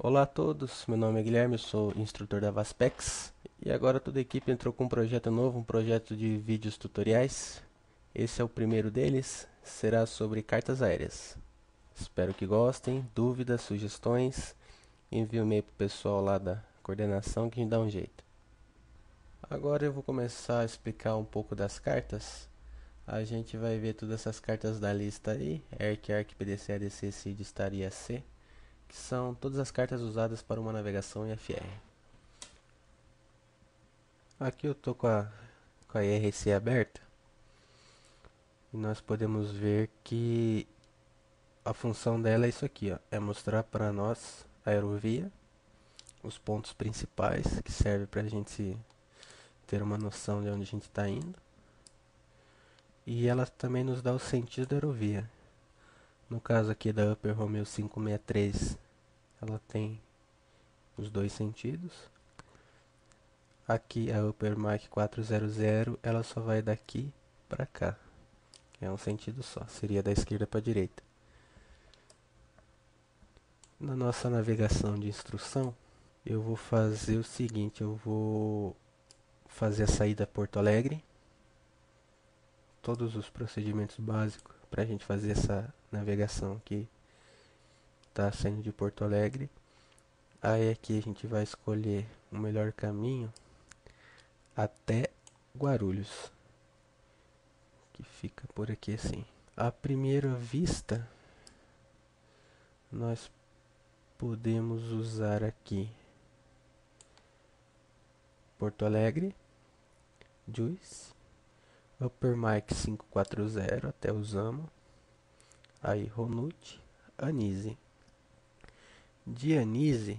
Olá a todos, meu nome é Guilherme, eu sou instrutor da Vaspex e agora toda a equipe entrou com um projeto novo, um projeto de vídeos tutoriais. Esse é o primeiro deles, será sobre cartas aéreas. Espero que gostem, dúvidas, sugestões, envie um e-mail para o pessoal lá da coordenação que a gente dá um jeito. Agora eu vou começar a explicar um pouco das cartas. A gente vai ver todas essas cartas da lista aí, ERC, ARC, PDC, ADC, CID, STAR e AC, que são todas as cartas usadas para uma navegação em FR. Aqui eu estou com a IRC aberta e nós podemos ver que a função dela é isso aqui, ó, é mostrar para nós a aerovia, os pontos principais que serve para a gente ter uma noção de onde a gente está indo, e ela também nos dá o sentido da aerovia. No caso aqui da Upper Romeo 563, ela tem os dois sentidos. Aqui a Upper Mach 400, ela só vai daqui para cá. É um sentido só, seria da esquerda para a direita. Na nossa navegação de instrução, eu vou fazer o seguinte, eu vou fazer a saída Porto Alegre, todos os procedimentos básicos para a gente fazer essa navegação que está saindo de Porto Alegre. Aí aqui a gente vai escolher o melhor caminho até Guarulhos, que fica por aqui assim. À primeira vista, nós podemos usar aqui Porto Alegre, Juiz, Upper Mike 540, até usamos. Aí Ronute, Anise. De Anise,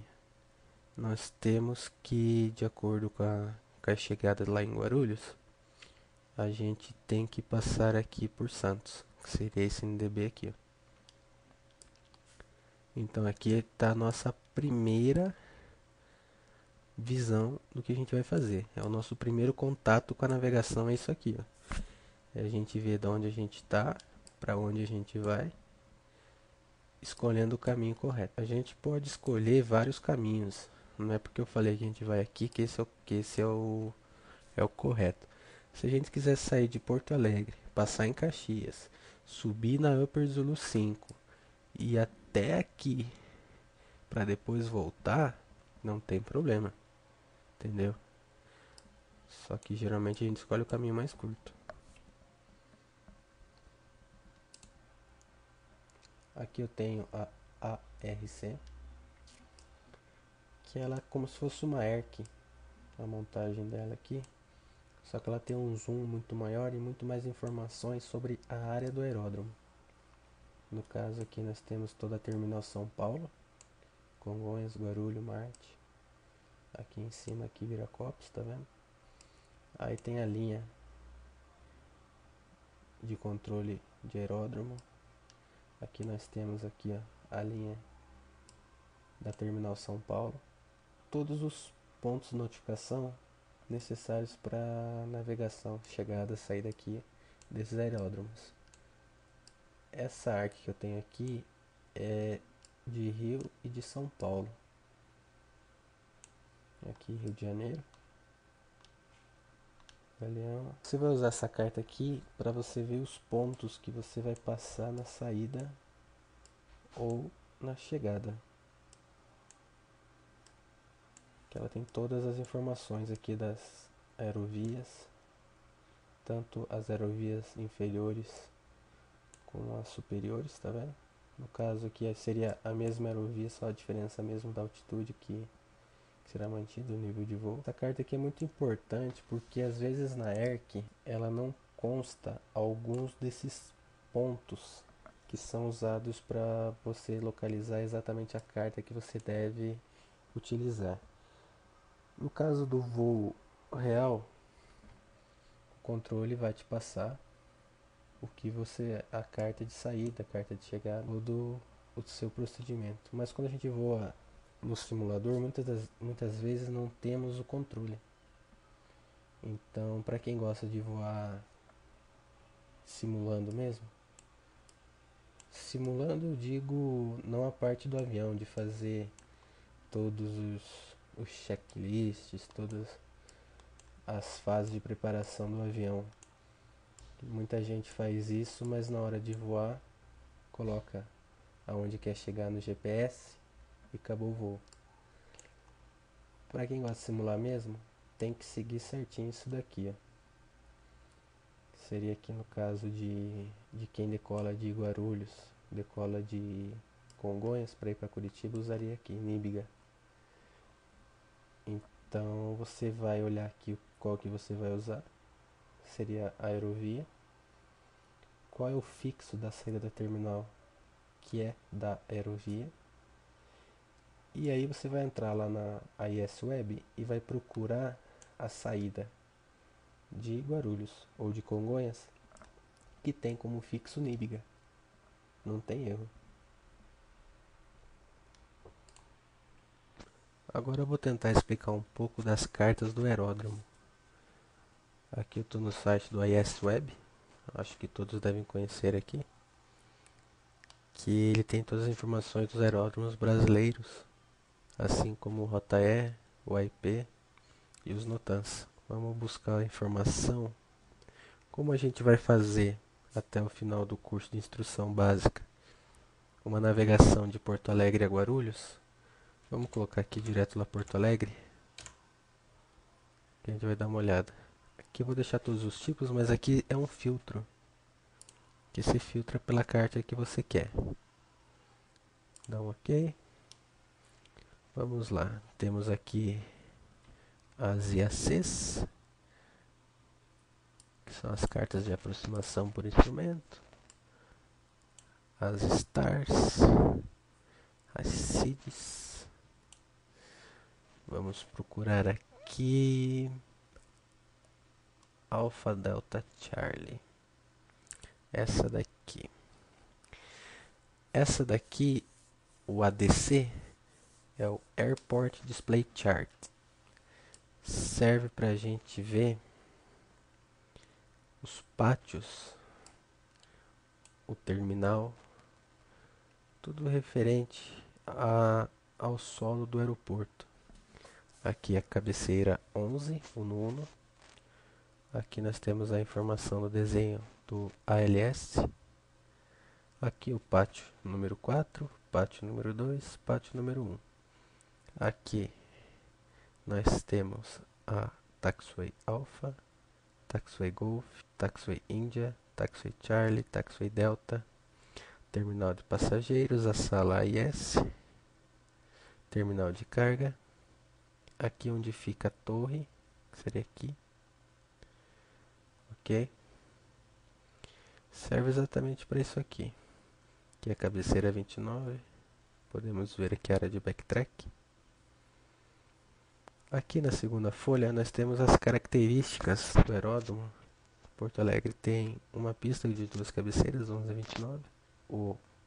nós temos que, de acordo com a chegada lá em Guarulhos, a gente tem que passar aqui por Santos, que seria esse NDB aqui, ó. Então aqui está a nossa primeira visão do que a gente vai fazer. É o nosso primeiro contato com a navegação, é isso aqui, ó. É a gente ver de onde a gente está, para onde a gente vai, escolhendo o caminho correto. A gente pode escolher vários caminhos. Não é porque eu falei que a gente vai aqui que esse é o correto. Se a gente quiser sair de Porto Alegre, passar em Caxias, subir na Upper Zulu 5 e até aqui para depois voltar, não tem problema, entendeu? Só que geralmente a gente escolhe o caminho mais curto. Aqui eu tenho a ARC, que ela é como se fosse uma ERC, a montagem dela aqui. Só que ela tem um zoom muito maior e muito mais informações sobre a área do aeródromo. No caso aqui nós temos toda a terminal São Paulo, Congonhas, Guarulhos, Marte. Aqui em cima aqui Viracopos, tá vendo? Aí tem a linha de controle de aeródromo. Aqui nós temos aqui, ó, a linha da terminal São Paulo. Todos os pontos de notificação necessários para navegação, chegada, saída aqui desses aeródromos. Essa arte que eu tenho aqui é de Rio e de São Paulo. Aqui Rio de Janeiro, Galeão. Você vai usar essa carta aqui para você ver os pontos que você vai passar na saída ou na chegada. Que ela tem todas as informações aqui das aerovias, tanto as aerovias inferiores como as superiores, tá vendo? No caso aqui seria a mesma aerovia, só a diferença mesmo da altitude que será mantido o nível de voo. Essa carta aqui é muito importante porque às vezes na ERC ela não consta alguns desses pontos que são usados para você localizar exatamente a carta que você deve utilizar. No caso do voo real, o controle vai te passar o que você, a carta de saída, a carta de chegada ou o seu procedimento. Mas quando a gente voa no simulador, muitas vezes não temos o controle. Então, para quem gosta de voar simulando mesmo, simulando eu digo não a parte do avião, de fazer todos os checklists, todas as fases de preparação do avião. Muita gente faz isso, mas na hora de voar, coloca aonde quer chegar no GPS e acabou o voo. Para quem gosta de simular mesmo, tem que seguir certinho isso daqui, ó. Seria aqui no caso de quem decola de Guarulhos, decola de Congonhas para ir para Curitiba, usaria aqui, Níbiga. Então você vai olhar aqui qual que você vai usar, seria a aerovia. Qual é o fixo da saída da terminal, que é da aerovia. E aí você vai entrar lá na AIS Web e vai procurar a saída de Guarulhos ou de Congonhas, que tem como fixo Níbiga. Não tem erro. Agora eu vou tentar explicar um pouco das cartas do aeródromo. Aqui eu estou no site do AIS Web, acho que todos devem conhecer aqui, que ele tem todas as informações dos aeródromos brasileiros, assim como o Rotaer, o AIP e os NOTAMs. Vamos buscar a informação. Como a gente vai fazer até o final do curso de instrução básica uma navegação de Porto Alegre a Guarulhos, vamos colocar aqui direto lá Porto Alegre, que a gente vai dar uma olhada. Aqui eu vou deixar todos os tipos, mas aqui é um filtro, que se filtra pela carta que você quer. Dá um OK. Vamos lá, temos aqui as IACs, que são as cartas de aproximação por instrumento, as STARS, as CIDs. Vamos procurar aqui Alpha Delta Charlie. Essa daqui. Essa daqui, o ADC, é o Airport Display Chart. Serve para a gente ver os pátios, o terminal, tudo referente ao solo do aeroporto. Aqui a cabeceira 11, o nono. Aqui nós temos a informação do desenho do ALS. Aqui o pátio número 4, pátio número 2, pátio número 1. Aqui nós temos a Taxiway Alpha, Taxiway Golf, Taxiway India, Taxiway Charlie, Taxiway Delta, terminal de passageiros, a sala AIS, terminal de carga. Aqui onde fica a torre, que seria aqui. Ok? Serve exatamente para isso aqui. Aqui é a cabeceira 29. Podemos ver aqui a área de backtrack. Aqui na segunda folha nós temos as características do aeródromo. Porto Alegre tem uma pista de duas cabeceiras, 11 e 29.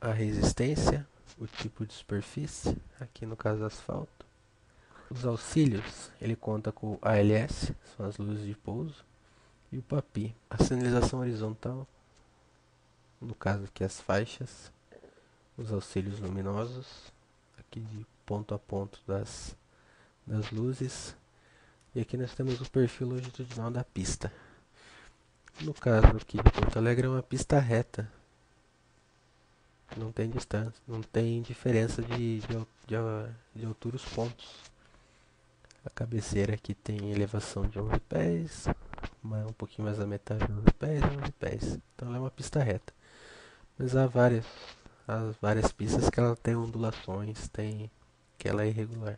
A resistência, o tipo de superfície, aqui no caso asfalto. Os auxílios, ele conta com o ALS, são as luzes de pouso, e o PAPI, a sinalização horizontal, no caso aqui as faixas, os auxílios luminosos, aqui de ponto a ponto das luzes, e aqui nós temos o perfil longitudinal da pista. No caso aqui de Porto Alegre é uma pista reta, não tem distância, não tem diferença de altura os pontos. A cabeceira aqui tem elevação de 11 pés, um pouquinho mais da metade de 11 pés e 11 pés. Então ela é uma pista reta. Mas há várias pistas que ela tem ondulações, que ela é irregular.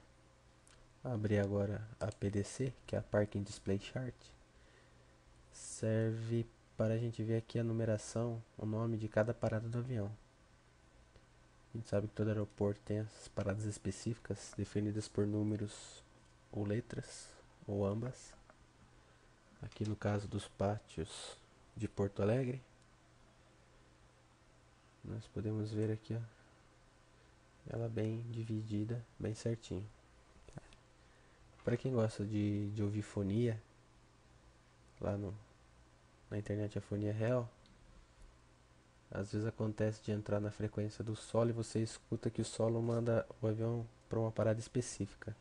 Abrir agora a PDC, que é a Parking Display Chart. Serve para a gente ver aqui a numeração, o nome de cada parada do avião. A gente sabe que todo aeroporto tem as paradas específicas, definidas por números ou letras, ou ambas. Aqui no caso dos pátios de Porto Alegre, nós podemos ver aqui, ó, ela bem dividida, bem certinho. Para quem gosta de ouvir fonia, lá na internet a fonia real, Às vezes acontece de entrar na frequência do solo e você escuta que o solo manda o avião para uma parada específica.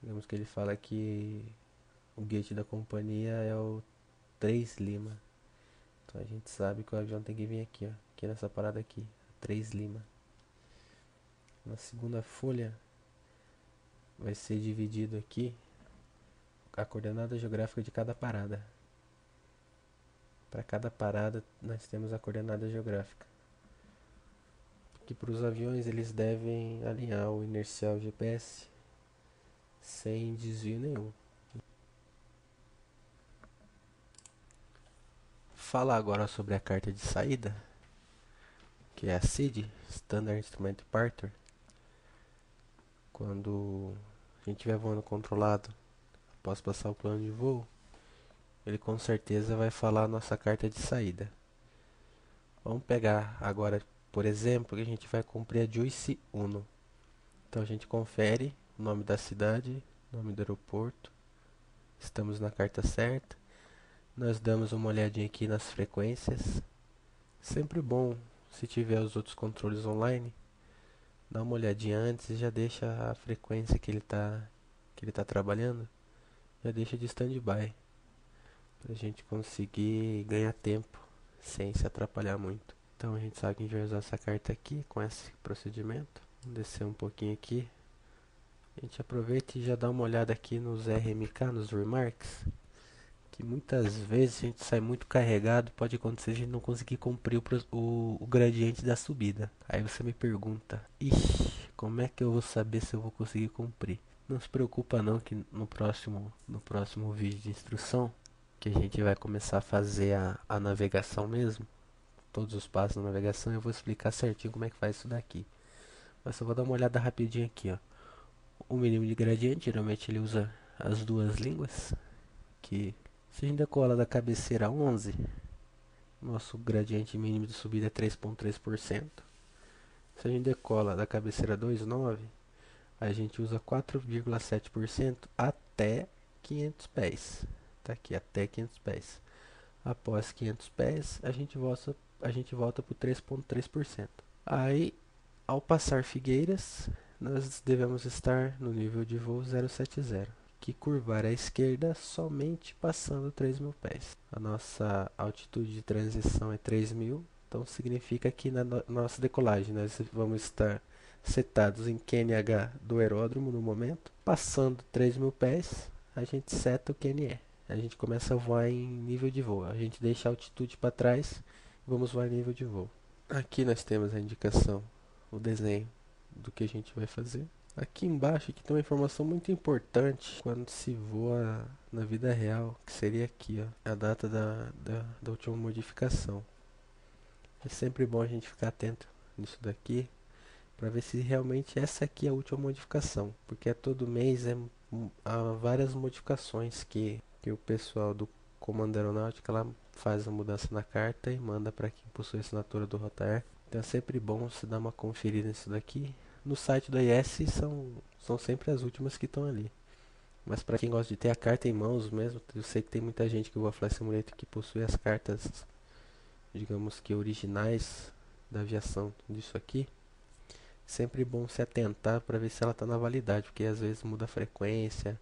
Digamos que ele fala que o gate da companhia é o 3 Lima. Então a gente sabe que o avião tem que vir aqui, ó, aqui nessa parada aqui, 3 Lima. Na segunda folha vai ser dividido aqui a coordenada geográfica de cada parada. Para cada parada nós temos a coordenada geográfica. Que para os aviões eles devem alinhar o inercial GPS sem desvio nenhum. Falar agora sobre a carta de saída, que é a SID, Standard Instrument Departure. Quando a gente estiver voando controlado, após passar o plano de voo, ele com certeza vai falar a nossa carta de saída. Vamos pegar agora, por exemplo, que a gente vai cumprir a Juice Uno. Então a gente confere o nome da cidade, nome do aeroporto, estamos na carta certa. Nós damos uma olhadinha aqui nas frequências. Sempre bom, se tiver os outros controles online, dá uma olhadinha antes e já deixa a frequência que ele tá trabalhando, já deixa de stand-by, pra gente conseguir ganhar tempo sem se atrapalhar muito. Então a gente sabe que a gente vai usar essa carta aqui com esse procedimento. Vamos descer um pouquinho aqui. A gente aproveita e já dá uma olhada aqui nos RMK, nos Remarks, que muitas vezes a gente sai muito carregado, pode acontecer de a gente não conseguir cumprir o gradiente da subida. Aí você me pergunta, ixi, como é que eu vou saber se eu vou conseguir cumprir? Não se preocupa não que no próximo vídeo de instrução, que a gente vai começar a fazer a navegação mesmo, todos os passos da navegação, eu vou explicar certinho como é que faz isso daqui. Mas só vou dar uma olhada rapidinho aqui, ó. O mínimo de gradiente, geralmente ele usa as duas línguas, que se a gente decola da cabeceira 11, nosso gradiente mínimo de subida é 3,3%. Se a gente decola da cabeceira 2,9, a gente usa 4,7% até 500 pés. Tá aqui, até 500 pés. Após 500 pés, a gente volta para o 3,3%. Aí, ao passar Figueiras, nós devemos estar no nível de voo 070, que curvar à esquerda somente passando 3.000 pés. A nossa altitude de transição é 3.000, então significa que na nossa decolagem nós vamos estar setados em QNH do aeródromo no momento. Passando 3.000 pés, a gente seta o QNE. A gente começa a voar em nível de voo. A gente deixa a altitude para trás e vamos voar em nível de voo. Aqui nós temos a indicação, o desenho do que a gente vai fazer. Aqui embaixo aqui tem uma informação muito importante quando se voa na vida real, que seria aqui, ó, a data da última modificação. É sempre bom a gente ficar atento nisso daqui, para ver se realmente essa aqui é a última modificação, porque todo mês há várias modificações que o pessoal do Comando Aeronáutica lá faz a mudança na carta e manda para quem possui a assinatura do Rotaer. Então é sempre bom se dar uma conferida nisso daqui. No site do IS são sempre as últimas que estão ali. Mas para quem gosta de ter a carta em mãos mesmo, eu sei que tem muita gente que voa Flight Simulator que possui as cartas, digamos que originais da aviação disso aqui. Sempre bom se atentar para ver se ela está na validade, porque às vezes muda a frequência,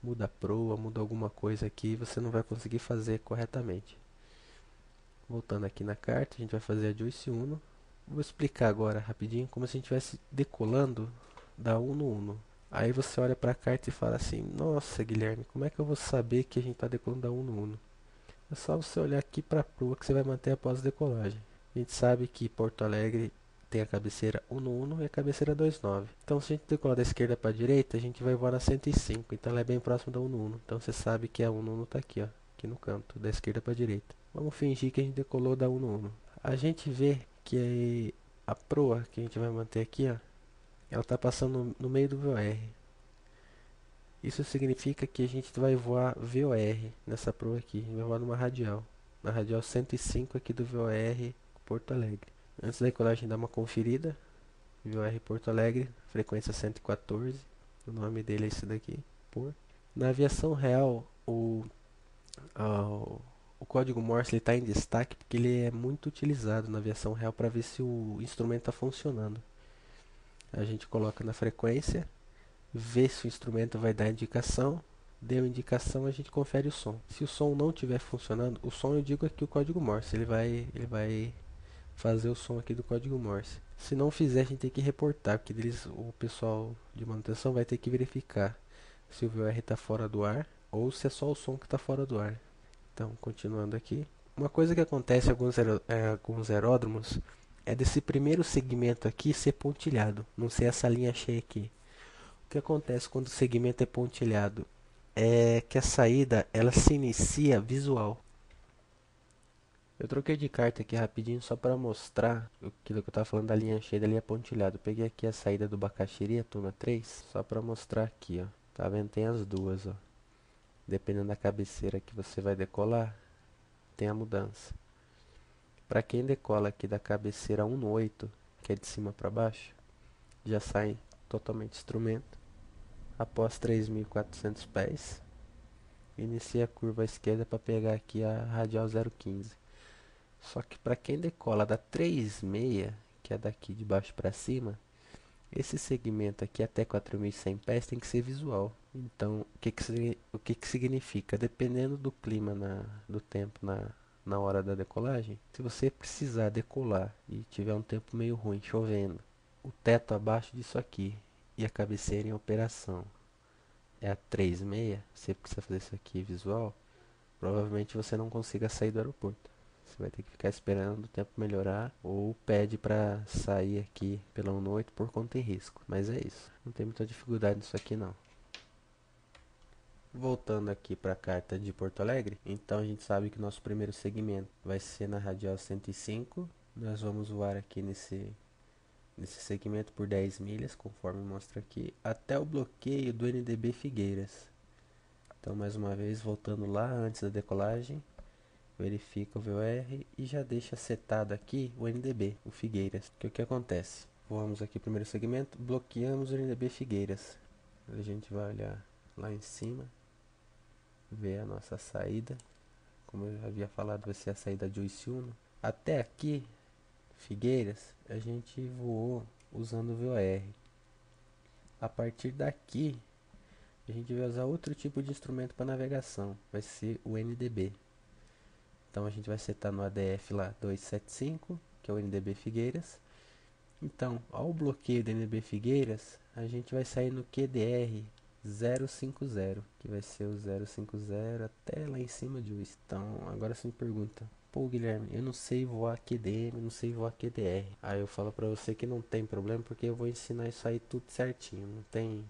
muda a proa, muda alguma coisa aqui e você não vai conseguir fazer corretamente. Voltando aqui na carta, a gente vai fazer a Juice Uno. Vou explicar agora rapidinho como se a gente estivesse decolando da Uno Uno. Aí você olha para a carta e fala assim, nossa Guilherme, como é que eu vou saber que a gente está decolando da Uno Uno? É só você olhar aqui para a proa que você vai manter após a decolagem. A gente sabe que Porto Alegre tem a cabeceira 1-1 e a cabeceira 2-9. Então se a gente decolar da esquerda para a direita, a gente vai voar na 105. Então ela é bem próxima da 1-1. Então você sabe que a 1-1 está aqui, ó, aqui no canto, da esquerda para a direita. Vamos fingir que a gente decolou da 1-1. A gente vê que a proa que a gente vai manter aqui, ó, ela está passando no meio do VOR. Isso significa que a gente vai voar VOR nessa proa aqui. A gente vai voar numa radial. Na radial 105 aqui do VOR Porto Alegre. Antes da decolagem, dá uma conferida. VOR Porto Alegre, frequência 114. O nome dele é esse daqui. Na aviação real, o código Morse está em destaque porque ele é muito utilizado na aviação real para ver se o instrumento está funcionando. A gente coloca na frequência, vê se o instrumento vai dar indicação, deu indicação, a gente confere o som. Se o som não estiver funcionando, o som eu digo aqui o código Morse, ele vai fazer o som aqui do código Morse. Se não fizer, a gente tem que reportar, porque o pessoal de manutenção vai ter que verificar se o VOR está fora do ar ou se é só o som que está fora do ar. Então, continuando aqui. Uma coisa que acontece em alguns aeródromos é desse primeiro segmento aqui ser pontilhado, não ser essa linha cheia aqui. O que acontece quando o segmento é pontilhado? É que a saída ela se inicia visual. Eu troquei de carta aqui rapidinho só para mostrar aquilo que eu estava falando da linha cheia da linha pontilhada. Eu peguei aqui a saída do Bacaxiri, a Tuna 3, só para mostrar aqui, ó. Tá vendo? Tem as duas, ó. Dependendo da cabeceira que você vai decolar, tem a mudança. Para quem decola aqui da cabeceira 1 no 8, que é de cima para baixo, já sai totalmente instrumento. Após 3.400 pés, inicia a curva à esquerda para pegar aqui a radial 015. Só que para quem decola da 3,6, que é daqui de baixo para cima, esse segmento aqui até 4.100 pés tem que ser visual. Então, o que significa? Dependendo do clima, do tempo na hora da decolagem, se você precisar decolar e tiver um tempo meio ruim, chovendo, o teto abaixo disso aqui e a cabeceira em operação é a 3,6, você precisa fazer isso aqui visual, provavelmente você não consiga sair do aeroporto. Você vai ter que ficar esperando o tempo melhorar ou pede para sair aqui pela 1 noite por conta e risco. Mas é isso. Não tem muita dificuldade nisso aqui não. Voltando aqui para a carta de Porto Alegre, então a gente sabe que nosso primeiro segmento vai ser na radial 105. Nós vamos voar aqui nesse segmento por 10 milhas, conforme mostra aqui, até o bloqueio do NDB Figueiras. Então mais uma vez, voltando lá antes da decolagem, verifica o VOR e já deixa setado aqui o NDB, o Figueiras. O que acontece? Voamos aqui primeiro segmento, bloqueamos o NDB Figueiras. A gente vai olhar lá em cima, ver a nossa saída. Como eu já havia falado, vai ser a saída de Joyce Uno. Até aqui, Figueiras, a gente voou usando o VOR. A partir daqui, a gente vai usar outro tipo de instrumento para navegação, vai ser o NDB. Então a gente vai setar no ADF lá 275, que é o NDB Figueiras. Então, ao bloqueio do NDB Figueiras, a gente vai sair no QDR 050, que vai ser o 050 até lá em cima de Uis. Então, agora você me pergunta, pô Guilherme, eu não sei voar QDM, não sei voar QDR. Aí eu falo pra você que não tem problema, porque eu vou ensinar isso aí tudo certinho. Não tem...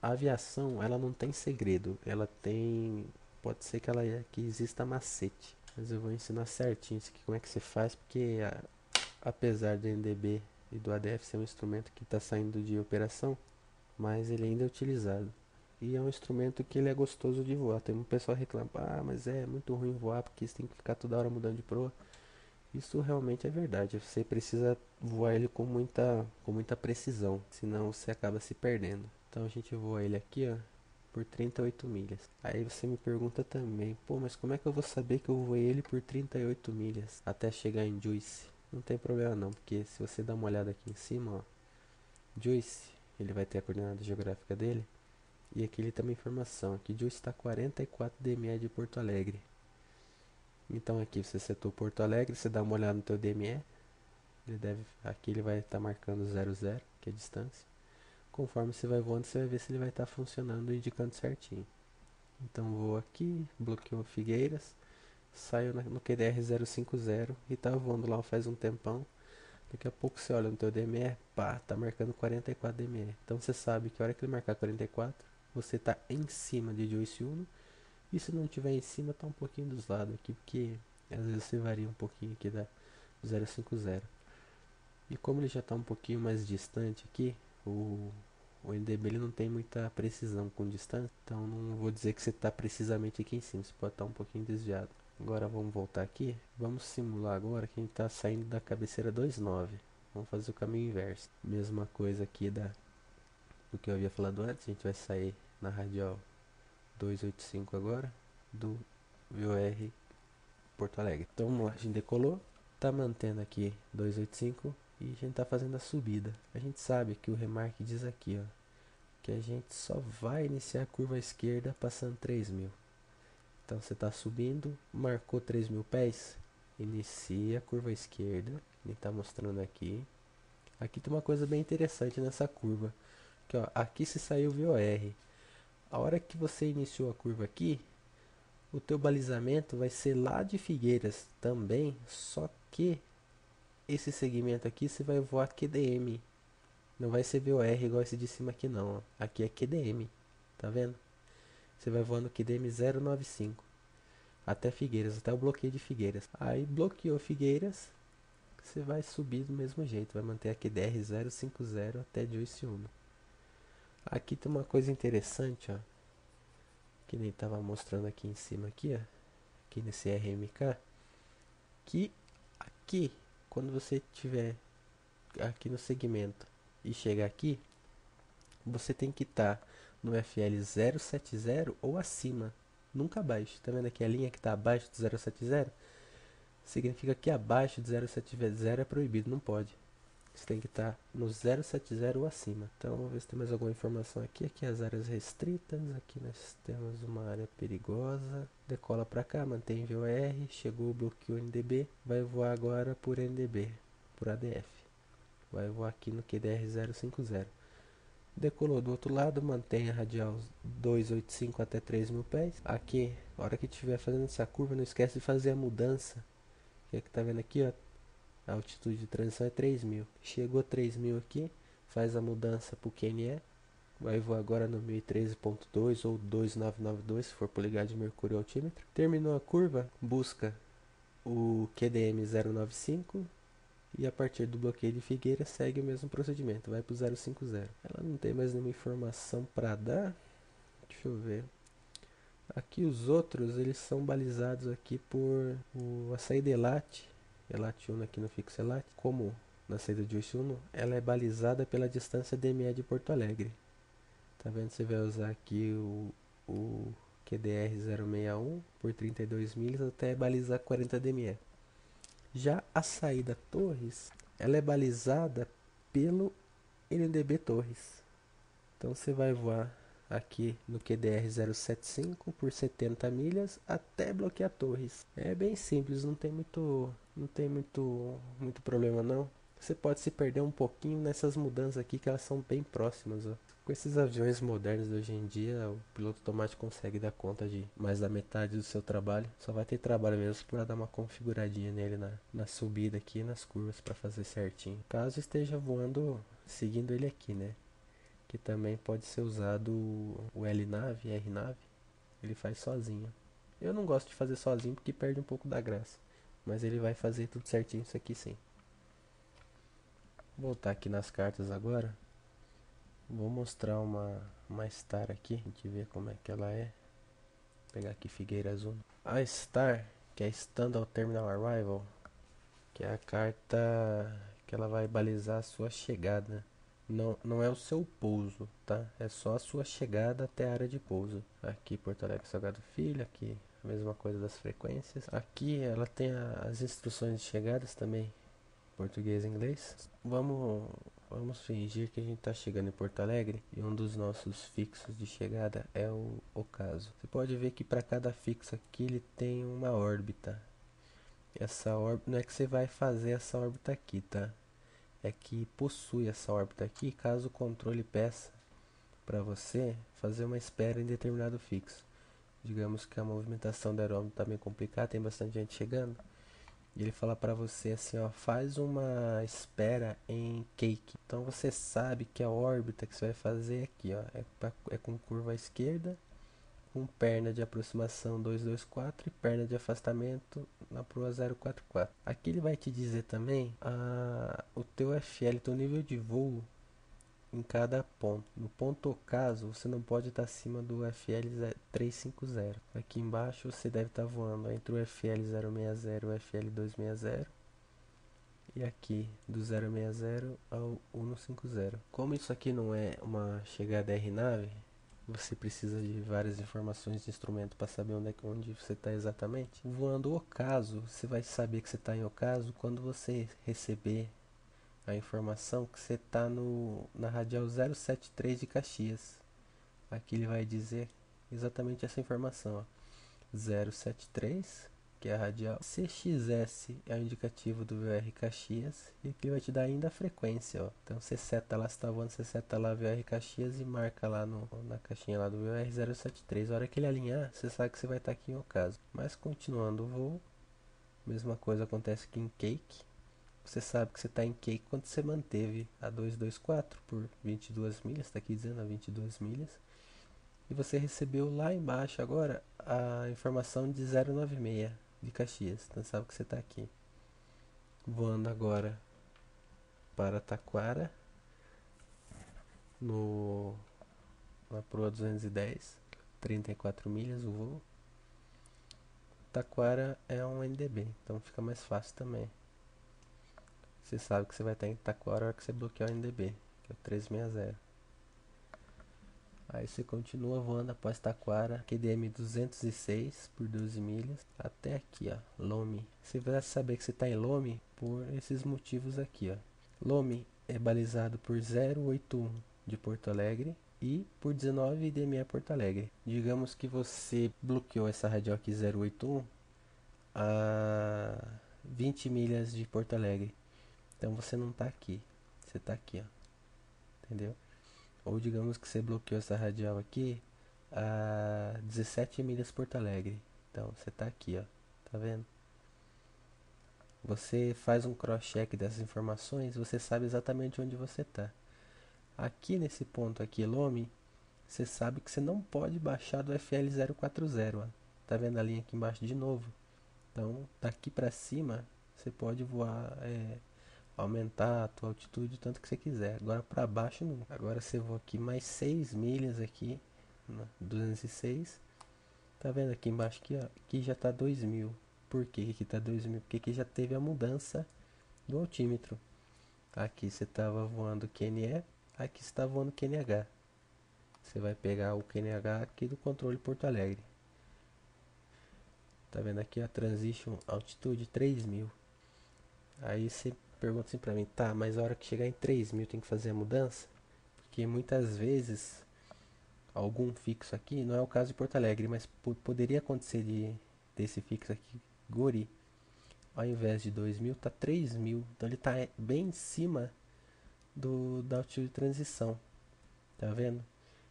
A aviação, ela não tem segredo, ela tem... Pode ser que exista macete. Mas eu vou ensinar certinho isso aqui, como é que você faz, porque apesar do NDB e do ADF ser um instrumento que está saindo de operação, mas ele ainda é utilizado. E é um instrumento que ele é gostoso de voar. Tem um pessoal reclama, mas é muito ruim voar porque você tem que ficar toda hora mudando de proa. Isso realmente é verdade. Você precisa voar ele com muita precisão, senão você acaba se perdendo. Então a gente voa ele aqui, ó, por 38 milhas. Aí você me pergunta também, pô, mas como é que eu vou saber que eu voei ele por 38 milhas até chegar em Juice? Não tem problema não, porque se você dar uma olhada aqui em cima, ó, Juice, ele vai ter a coordenada geográfica dele. E aqui ele tem uma informação, aqui Juice está 44 DME de Porto Alegre. Então aqui você setou Porto Alegre, você dá uma olhada no teu DME. Aqui ele vai estar marcando 00, que é a distância. Conforme você vai voando, você vai ver se ele vai estar funcionando e indicando certinho. Então vou aqui, bloqueou Figueiras, saiu no QDR 050 e tá voando lá faz um tempão. Daqui a pouco você olha no teu DME, pá, tá marcando 44 DME. Então você sabe que a hora que ele marcar 44, você tá em cima de Joyce Uno. E se não tiver em cima, tá um pouquinho dos lados aqui, porque às vezes você varia um pouquinho aqui da 050. E como ele já está um pouquinho mais distante aqui, o NDB ele não tem muita precisão com distância, então não vou dizer que você está precisamente aqui em cima, você pode estar um pouquinho desviado. Agora vamos voltar aqui, vamos simular agora que a gente está saindo da cabeceira 29, vamos fazer o caminho inverso. Mesma coisa aqui do que eu havia falado antes, a gente vai sair na radial 285 agora, do VOR Porto Alegre. Então vamos lá, a gente decolou, tá mantendo aqui 285 e a gente tá fazendo a subida. A gente sabe que o remarque diz aqui, ó, que a gente só vai iniciar a curva à esquerda passando 3.000. Então você está subindo, marcou 3.000 pés, inicia a curva à esquerda, ele está mostrando aqui. Aqui tem uma coisa bem interessante nessa curva, que ó, aqui se saiu VOR. A hora que você iniciou a curva aqui, o teu balizamento vai ser lá de Figueiras também, só que esse segmento aqui você vai voar QDM. Não vai ser VOR igual esse de cima aqui não, ó. Aqui é QDM, tá vendo? Você vai voando QDM 095 até Figueiras, até o bloqueio de Figueiras. Aí bloqueou Figueiras, você vai subir do mesmo jeito, vai manter a QDR 050 até Joyceúna. Aqui tem uma coisa interessante, ó, que nem estava mostrando aqui em cima aqui, ó, aqui nesse RMK, que aqui, quando você tiver aqui no segmento e chegar aqui, você tem que estar no FL 070 ou acima, nunca abaixo. Tá vendo aqui a linha que está abaixo do 070? Significa que abaixo de 070 é proibido, não pode. Você tem que estar no 070 ou acima. Então vamos ver se tem mais alguma informação aqui. Aqui as áreas restritas, aqui nós temos uma área perigosa. Decola para cá, mantém VOR, chegou, bloqueou NDB, vai voar agora por NDB, por ADF. Vai voar aqui no QDR 050. Decolou do outro lado, mantém a radial 285 até 3.000 pés. Aqui, na hora que estiver fazendo essa curva, não esquece de fazer a mudança. Que é que tá vendo aqui, ó, a altitude de transição é 3.000. Chegou 3.000 aqui, faz a mudança para o QNE. Vai voar agora no 1013.2 ou 2992, se for polegar de mercúrio altímetro. Terminou a curva, busca o QDM 095 e a partir do bloqueio de Figueira segue o mesmo procedimento, vai para o 050. Ela não tem mais nenhuma informação para dar. Deixa eu ver. Aqui os outros, eles são balizados aqui por a saída ELAT 1 aqui no fixo ELAT. Como na saída de Uno, ela é balizada pela distância DME de Porto Alegre. Tá vendo? Você vai usar aqui o QDR 061 por 32 milhas até balizar 40 DME. Já a saída Torres, ela é balizada pelo NDB Torres. Então você vai voar aqui no QDR 075 por 70 milhas até bloquear Torres. É bem simples, não tem muito problema não. Você pode se perder um pouquinho nessas mudanças aqui que elas são bem próximas, ó. Com esses aviões modernos de hoje em dia, o piloto automático consegue dar conta de mais da metade do seu trabalho. Só vai ter trabalho mesmo para dar uma configuradinha nele na subida aqui e nas curvas para fazer certinho. Caso esteja voando, seguindo ele aqui, né? Que também pode ser usado o LNAV, RNAV, ele faz sozinho. Eu não gosto de fazer sozinho porque perde um pouco da graça, mas ele vai fazer tudo certinho isso aqui sim. Vou voltar aqui nas cartas agora. Vou mostrar uma Star aqui, a gente vê como é que ela é. Vou pegar aqui Figueiras 1. A Star, que é Standard Terminal Arrival, que é a carta que ela vai balizar a sua chegada. Não é o seu pouso, tá? É só a sua chegada até a área de pouso. Aqui Porto Alegre Salgado Filho, aqui a mesma coisa das frequências. Aqui ela tem as instruções de chegadas também, português e inglês. Vamos fingir que a gente está chegando em Porto Alegre e um dos nossos fixos de chegada é o Ocaso. Você pode ver que para cada fixo aqui ele tem uma órbita. Essa órbita não é que você vai fazer essa órbita aqui, tá? É que possui essa órbita aqui caso o controle peça para você fazer uma espera em determinado fixo. Digamos que a movimentação da aeródromo está bem complicada, tem bastante gente chegando. E ele fala para você assim, ó, faz uma espera em Cake. Então você sabe que a órbita que você vai fazer aqui, ó, é com curva à esquerda, com perna de aproximação 224 e perna de afastamento na proa 044. Aqui ele vai te dizer também o teu FL, teu nível de voo em cada ponto. No ponto ocaso, você não pode estar acima do FL 350. Aqui embaixo você deve estar voando entre o FL 060 e o FL 260. E aqui do 060 ao 150. Como isso aqui não é uma chegada RNAV, você precisa de várias informações de instrumento para saber onde você está exatamente. Voando ocaso, você vai saber que você está em ocaso quando você receber a informação que você está na radial 073 de Caxias. Aqui ele vai dizer exatamente essa informação, ó. 073, que é a radial. CXS é o indicativo do VOR Caxias. E aqui vai te dar ainda a frequência, ó. Então você seta lá, se está voando, você seta lá VOR Caxias e marca lá na caixinha lá do VOR 073. A hora que ele alinhar, você sabe que você vai estar aqui em ocaso. Mas continuando o voo, mesma coisa acontece aqui em Cake. Você sabe que você está em Cake quando você manteve a 224 por 22 milhas, está aqui dizendo a 22 milhas. E você recebeu lá embaixo agora a informação de 096 de Caxias. Então sabe que você está aqui. Voando agora para Taquara, na proa 210, 34 milhas o voo. Taquara é um NDB, então fica mais fácil também. Você sabe que você vai estar em Taquara na hora que você bloquear o NDB, que é o 360. Aí você continua voando após Taquara, QDM 206 por 12 milhas, até aqui, ó, Lome. Você vai saber que você está em Lome por esses motivos aqui, ó. Lome é balizado por 081 de Porto Alegre e por 19 DME Porto Alegre. Digamos que você bloqueou essa radial aqui 081 a 20 milhas de Porto Alegre. Então você não está aqui, você está aqui, ó. Entendeu? Ou digamos que você bloqueou essa radial aqui a 17 milhas Porto Alegre. Então você está aqui, ó. Tá vendo? Você faz um cross-check dessas informações, você sabe exatamente onde você está. Aqui nesse ponto aqui, Lome, você sabe que você não pode baixar do FL 040, ó. Tá vendo a linha aqui embaixo de novo? Então, daqui para cima, você pode voar, aumentar a tua altitude o tanto que você quiser. Agora para baixo não. Agora você voa aqui mais 6 milhas aqui, 206. Tá vendo aqui embaixo aqui, ó? Aqui já tá 2000. Por que aqui tá 2000? Porque aqui já teve a mudança do altímetro. Aqui você estava voando QNE, aqui você está voando QNH. Você vai pegar o QNH aqui do controle Porto Alegre. Tá vendo aqui a Transition Altitude 3000. Aí você pergunta assim pra mim, tá, mas a hora que chegar em 3000 tem que fazer a mudança? Porque muitas vezes algum fixo aqui, não é o caso de Porto Alegre, mas poderia acontecer desse fixo aqui, Guri, ao invés de 2000, tá 3000. Então ele tá bem em cima da altitude de transição. Tá vendo?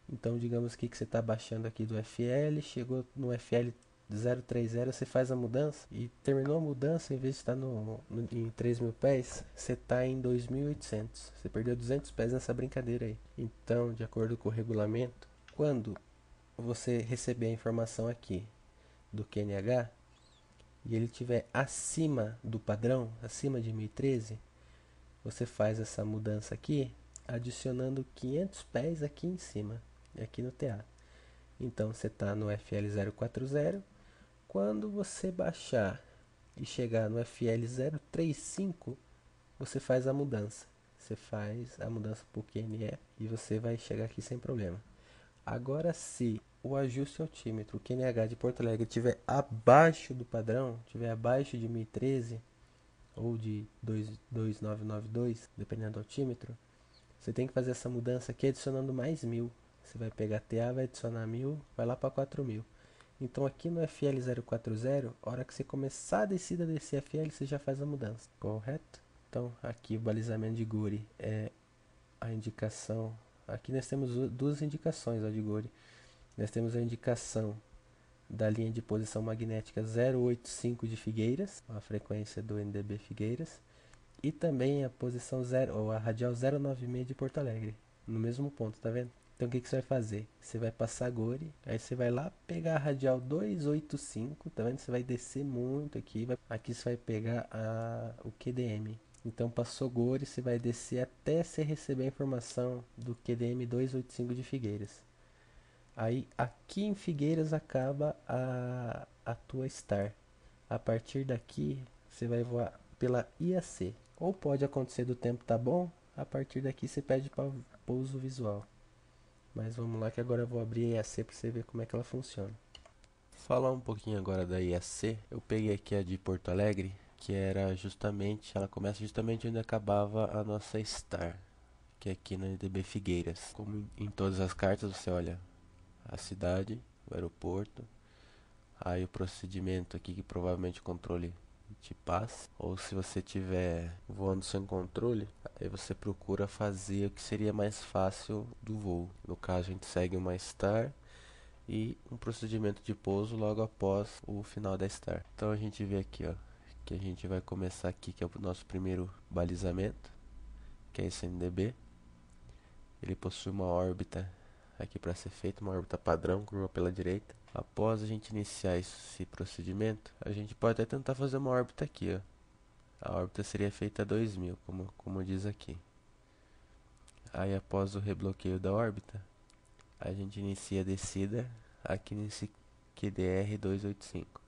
Então digamos que você está baixando aqui do FL, chegou no FL 030, você faz a mudança e terminou a mudança, em vez de estar em 3.000 pés, você está em 2.800. Você perdeu 200 pés nessa brincadeira aí. Então, de acordo com o regulamento, quando você receber a informação aqui do QNH e ele estiver acima do padrão, acima de 1013, você faz essa mudança aqui, adicionando 500 pés aqui em cima, aqui no TA. Então você está no FL 040. Quando você baixar e chegar no FL 035, você faz a mudança. Você faz a mudança para o QNE e você vai chegar aqui sem problema. Agora, se o ajuste altímetro, o QNH de Porto Alegre, estiver abaixo do padrão, estiver abaixo de 1013 ou de 2992, dependendo do altímetro, você tem que fazer essa mudança aqui adicionando mais 1000. Você vai pegar TA, vai adicionar 1000, vai lá para 4000. Então aqui no FL 040, a hora que você começar a descida desse FL, você já faz a mudança, correto? Então aqui o balizamento de Guri é a indicação. Aqui nós temos duas indicações, ó, de Guri. Nós temos a indicação da linha de posição magnética 085 de Figueiras, a frequência do NDB Figueiras, e também a posição 0, ou a radial 096 de Porto Alegre, no mesmo ponto, tá vendo? Então o que você vai fazer? Você vai passar Gori, aí você vai lá pegar a radial 285, tá vendo? Você vai descer muito aqui, aqui você vai pegar o QDM. Então passou Gori, você vai descer até você receber a informação do QDM 285 de Figueiras. Aí aqui em Figueiras acaba a tua Star. A partir daqui você vai voar pela IAC. Ou pode acontecer do tempo tá bom, a partir daqui você pede para pouso visual. Mas vamos lá que agora eu vou abrir a IAC para você ver como é que ela funciona. Falar um pouquinho agora da IAC, eu peguei aqui a de Porto Alegre, que era justamente, ela começa justamente onde acabava a nossa Star, que é aqui na EDB Figueiras. Como em todas as cartas, você olha a cidade, o aeroporto, aí o procedimento aqui que provavelmente o controle te passa, ou se você estiver voando sem controle, aí você procura fazer o que seria mais fácil do voo. No caso, a gente segue uma Star e um procedimento de pouso logo após o final da Star. Então a gente vê aqui, ó, que a gente vai começar aqui, que é o nosso primeiro balizamento, que é esse NDB. Ele possui uma órbita aqui para ser feita, uma órbita padrão, curva pela direita. Após a gente iniciar esse procedimento, a gente pode até tentar fazer uma órbita aqui, ó. A órbita seria feita a 2000, como diz aqui. Aí após o rebloqueio da órbita, a gente inicia a descida aqui nesse QDR 285.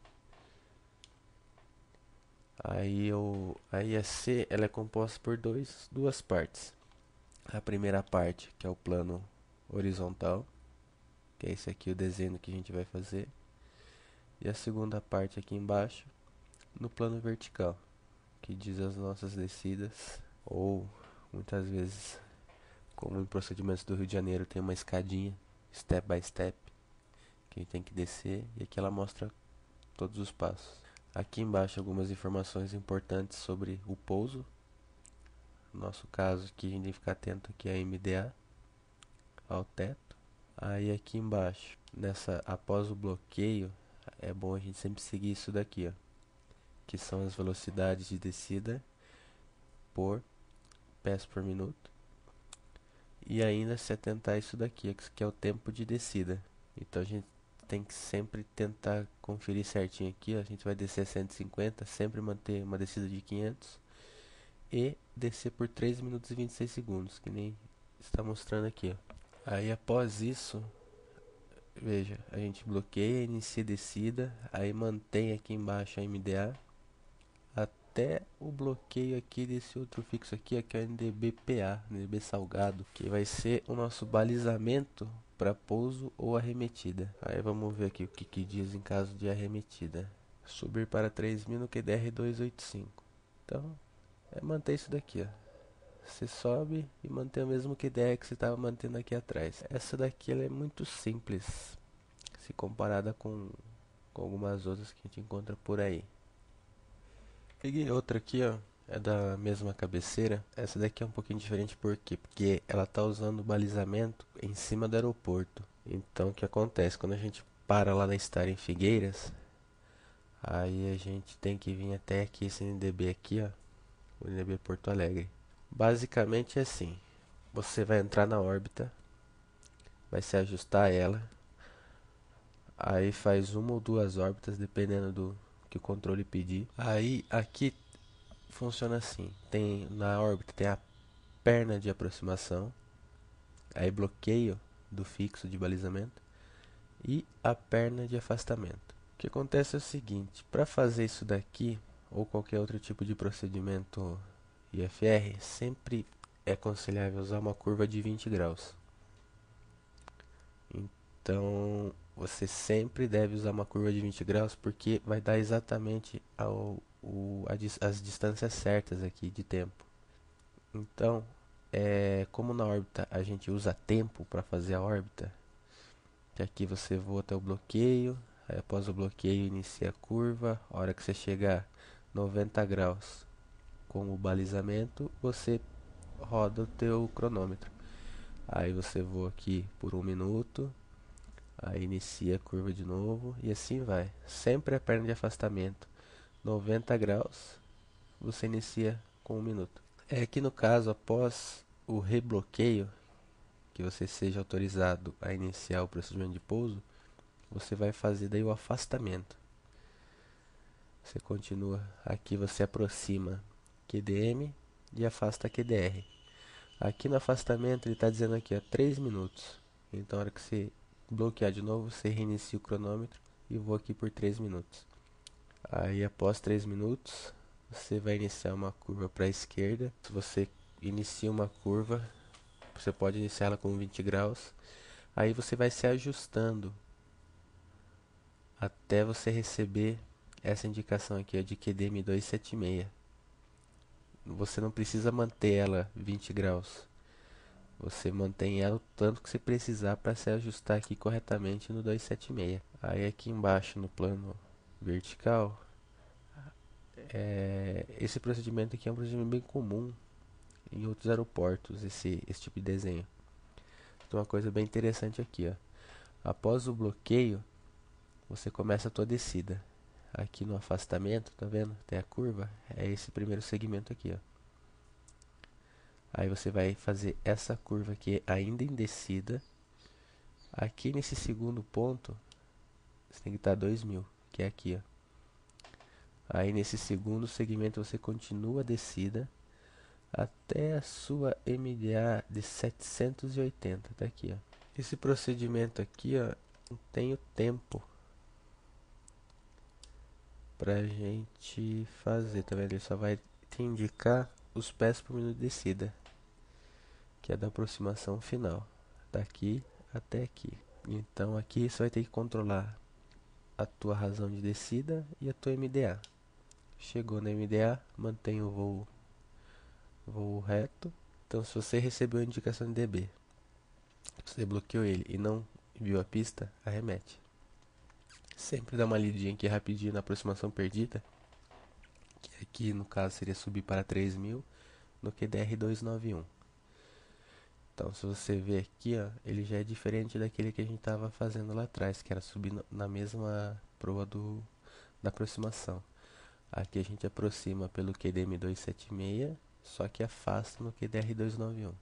Aí a IAC ela é composta por duas partes. A primeira parte, que é o plano horizontal, que é esse aqui o desenho que a gente vai fazer. E a segunda parte aqui embaixo, no plano vertical, que diz as nossas descidas, ou muitas vezes, como em procedimentos do Rio de Janeiro, tem uma escadinha, step by step, que a gente tem que descer, e aqui ela mostra todos os passos. Aqui embaixo algumas informações importantes sobre o pouso. No nosso caso aqui a gente tem que ficar atento aqui a MDA, ao teto. Aí aqui embaixo, após o bloqueio, é bom a gente sempre seguir isso daqui, ó, que são as velocidades de descida por pés por minuto. E ainda se atentar a isso daqui, que é o tempo de descida. Então a gente tem que sempre tentar conferir certinho aqui, ó. A gente vai descer a 150, sempre manter uma descida de 500 e descer por 3 minutos e 26 segundos, que nem está mostrando aqui, ó. Aí após isso, veja, a gente bloqueia, inicia a descida, aí mantém aqui embaixo a MDA até o bloqueio aqui desse outro fixo aqui, que é o NDB-PA, NDB salgado, que vai ser o nosso balizamento para pouso ou arremetida. Aí vamos ver aqui o que diz em caso de arremetida. Subir para 3000 no QDR 285. Então, é manter isso daqui, ó. Você sobe e mantém o mesmo QDR que você estava mantendo aqui atrás. Essa daqui ela é muito simples, se comparada com algumas outras que a gente encontra por aí. Peguei outra aqui, ó, é da mesma cabeceira. Essa daqui é um pouquinho diferente, por quê? Porque ela tá usando o balizamento em cima do aeroporto. Então o que acontece? Quando a gente para lá na Star em Figueiras, aí a gente tem que vir até aqui, esse NDB aqui, ó, o NDB Porto Alegre. Basicamente é assim, você vai entrar na órbita, vai se ajustar a ela, aí faz uma ou duas órbitas, dependendo do que o controle pedir. Aí aqui funciona assim, na órbita tem a perna de aproximação, aí bloqueio do fixo de balizamento e a perna de afastamento. O que acontece é o seguinte, para fazer isso daqui ou qualquer outro tipo de procedimento IFR, sempre é aconselhável usar uma curva de 20 graus. Então, você sempre deve usar uma curva de 20 graus porque vai dar exatamente as distâncias certas aqui de tempo. Então, como na órbita a gente usa tempo para fazer a órbita, que aqui você voa até o bloqueio, aí após o bloqueio inicia a curva, a hora que você chegar 90 graus com o balizamento, você roda o teu cronômetro. Aí você voa aqui por 1 minuto, aí inicia a curva de novo e assim vai. Sempre a perna de afastamento 90 graus, você inicia com 1 minuto. É que no caso, após o rebloqueio, que você seja autorizado a iniciar o procedimento de pouso, você vai fazer daí o afastamento. Você continua aqui, você aproxima QDM e afasta QDR. Aqui no afastamento ele está dizendo aqui, ó, 3 minutos. Então na hora que você bloquear de novo, você reinicia o cronômetro e voa aqui por 3 minutos. Aí após 3 minutos, você vai iniciar uma curva para a esquerda. Se você inicia uma curva, você pode iniciar ela com 20 graus. Aí você vai se ajustando até você receber essa indicação aqui, ó, de QDM 276. Você não precisa manter ela 20 graus. Você mantém ela o tanto que você precisar para se ajustar aqui corretamente no 276. Aí aqui embaixo no plano vertical, esse procedimento aqui é um procedimento bem comum em outros aeroportos, esse tipo de desenho. Então uma coisa bem interessante aqui, ó. Após o bloqueio, você começa a tua descida. Aqui no afastamento, tá vendo? Tem a curva, é esse primeiro segmento aqui, ó. Aí você vai fazer essa curva aqui ainda em descida. Aqui nesse segundo ponto, você tem que estar 2000, que é aqui, ó. Aí nesse segundo segmento você continua a descida até a sua MDA de 780, tá aqui, ó. Esse procedimento aqui, ó, não tem o tempo pra gente fazer, tá vendo? Ele só vai te indicar os pés por minuto de descida, que é da aproximação final, daqui até aqui. Então aqui você vai ter que controlar a tua razão de descida e a tua MDA. Chegou na MDA, mantém o voo reto. Então se você recebeu a indicação de DB, você bloqueou ele e não viu a pista, arremete. Sempre dá uma lidinha aqui rapidinho na aproximação perdida, que aqui no caso seria subir para 3000 no QDR 291. Então se você ver aqui, ó, ele já é diferente daquele que a gente estava fazendo lá atrás, que era subir na mesma proa da aproximação. Aqui a gente aproxima pelo QDM 276, só que afasta no QDR 291.